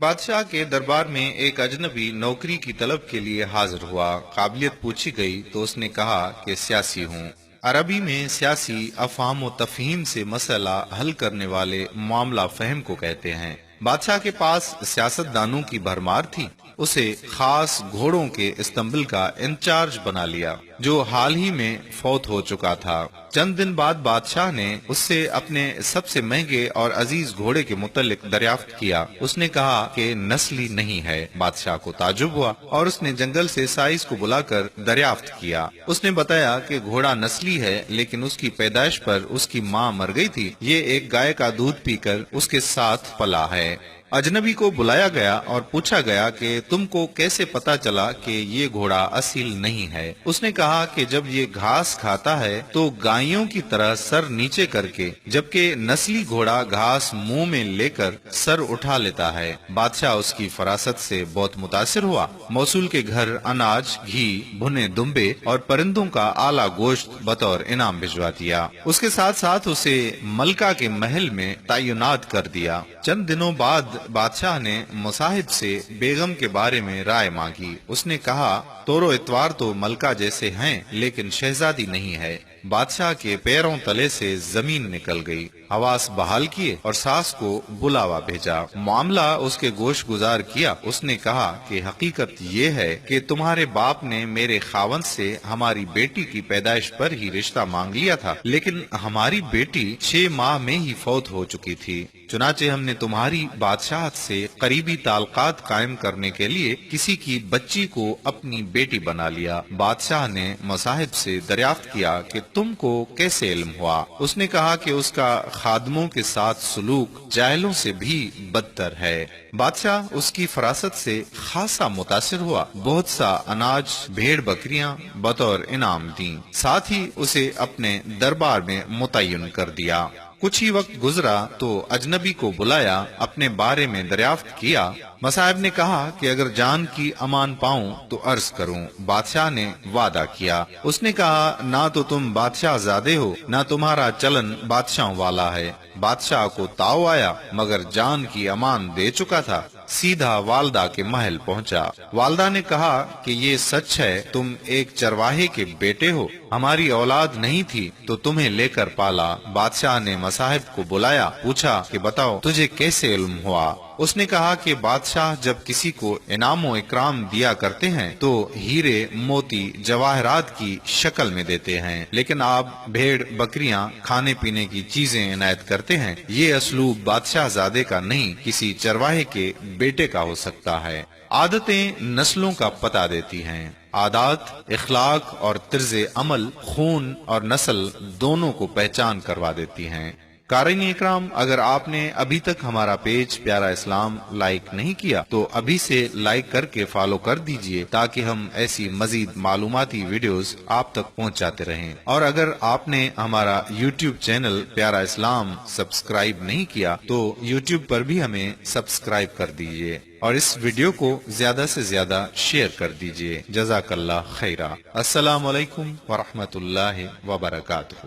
بادشاہ کے دربار میں ایک اجنبی نوکری کی طلب کے لیے حاضر ہوا۔ قابلیت پوچھی گئی تو اس نے کہا کہ سیاسی ہوں۔ عربی میں سیاسی افہام و تفہیم سے مسئلہ حل کرنے والے معاملہ فہم کو کہتے ہیں۔ بادشاہ کے پاس سیاست دانوں کی بھرمار تھی۔ اسے خاص گھوڑوں کے استنبول کا انچارج بنا لیا جو حال ہی میں فوت ہو چکا تھا۔ چند دن بعد بادشاہ نے اس سے اپنے سب سے مہنگے اور عزیز گھوڑے کے متعلق دریافت کیا۔ اس نے کہا کہ نسلی نہیں ہے۔ بادشاہ کو تعجب ہوا اور اس نے جنگل سے سائز کو بلا کر دریافت کیا۔ اس نے بتایا کہ گھوڑا نسلی ہے لیکن اس کی پیدائش پر اس کی ماں مر گئی تھی۔ یہ ایک گائے کا دودھ پی کر اس کے ساتھ پلا ہے۔ اجنبی کو بلایا گیا اور پوچھا گیا کہ تم کو کیسے پتا چلا کہ یہ گھوڑا اصیل نہیں ہے؟ اس نے کہا کہ جب یہ گھاس کھاتا ہے تو گائیوں کی طرح سر نیچے کر کے، جبکہ نسلی گھوڑا گھاس منہ میں لے کر سر اٹھا لیتا ہے۔ بادشاہ اس کی فراست سے بہت متاثر ہوا۔ موصول کے گھر اناج، گھی، بھنے دمبے اور پرندوں کا اعلیٰ گوشت بطور انعام بھجوا دیا۔ اس کے ساتھ ساتھ اسے ملکہ کے محل میں تعینات کر دیا۔ چند دنوں بعد بادشاہ نے مصاحب سے بیگم کے بارے میں رائے مانگی۔ اس نے کہا طور و اتوار تو ملکہ جیسے ہیں لیکن شہزادی نہیں ہے۔ بادشاہ کے پیروں تلے سے زمین نکل گئی۔ حواس بحال کیے اور ساس کو بلاوا بھیجا۔ معاملہ اس کے گوش گزار کیا۔ اس نے کہا کہ حقیقت یہ ہے کہ تمہارے باپ نے میرے خاوند سے ہماری بیٹی کی پیدائش پر ہی رشتہ مانگ لیا تھا، لیکن ہماری بیٹی 6 ماہ میں ہی فوت ہو چکی تھی۔ چنانچہ ہم نے تمہاری بادشاہت سے قریبی تعلقات قائم کرنے کے لیے کسی کی بچی کو اپنی بیٹی بنا لیا۔ بادشاہ نے مصاحب سے دریافت کیا کہ تم کو کیسے علم ہوا؟ اس نے کہا کہ اس کا خادموں کے ساتھ سلوک جاہلوں سے بھی بدتر ہے۔ بادشاہ اس کی فراست سے خاصا متاثر ہوا۔ بہت سا اناج، بھیڑ بکریاں بطور انعام دیں، ساتھ ہی اسے اپنے دربار میں متعین کر دیا۔ کچھ ہی وقت گزرا تو اجنبی کو بلایا، اپنے بارے میں دریافت کیا۔ مصاحب نے کہا کہ اگر جان کی امان پاؤں تو عرض کروں۔ بادشاہ نے وعدہ کیا۔ اس نے کہا نہ تو تم بادشاہ زادے ہو، نہ تمہارا چلن بادشاہوں والا ہے۔ بادشاہ کو تاؤ آیا مگر جان کی امان دے چکا تھا۔ سیدھا والدہ کے محل پہنچا۔ والدہ نے کہا کہ یہ سچ ہے، تم ایک چرواہے کے بیٹے ہو، ہماری اولاد نہیں تھی تو تمہیں لے کر پالا۔ بادشاہ نے مصاحب کو بلایا، پوچھا کہ بتاؤ تجھے کیسے علم ہوا؟ اس نے کہا کہ بادشاہ جب کسی کو انعام و اکرام دیا کرتے ہیں تو ہیرے، موتی، جواہرات کی شکل میں دیتے ہیں، لیکن آپ بھیڑ بکریاں، کھانے پینے کی چیزیں عنایت کرتے ہیں۔ یہ اسلوب بادشاہ زادے کا نہیں، کسی چرواہے کے بیٹے کا ہو سکتا ہے۔ عادتیں نسلوں کا پتہ دیتی ہیں۔ عادات، اخلاق اور طرز عمل خون اور نسل دونوں کو پہچان کروا دیتی ہیں۔ قارئین اکرام، اگر آپ نے ابھی تک ہمارا پیج پیارا اسلام لائک نہیں کیا تو ابھی سے لائک کر کے فالو کر دیجئے تاکہ ہم ایسی مزید معلوماتی ویڈیوز آپ تک پہنچاتے رہیں۔ اور اگر آپ نے ہمارا یوٹیوب چینل پیارا اسلام سبسکرائب نہیں کیا تو یوٹیوب پر بھی ہمیں سبسکرائب کر دیجئے اور اس ویڈیو کو زیادہ سے زیادہ شیئر کر دیجئے۔ جزاک اللہ خیرہ۔ السلام علیکم ورحمۃ اللہ وبرکاتہ۔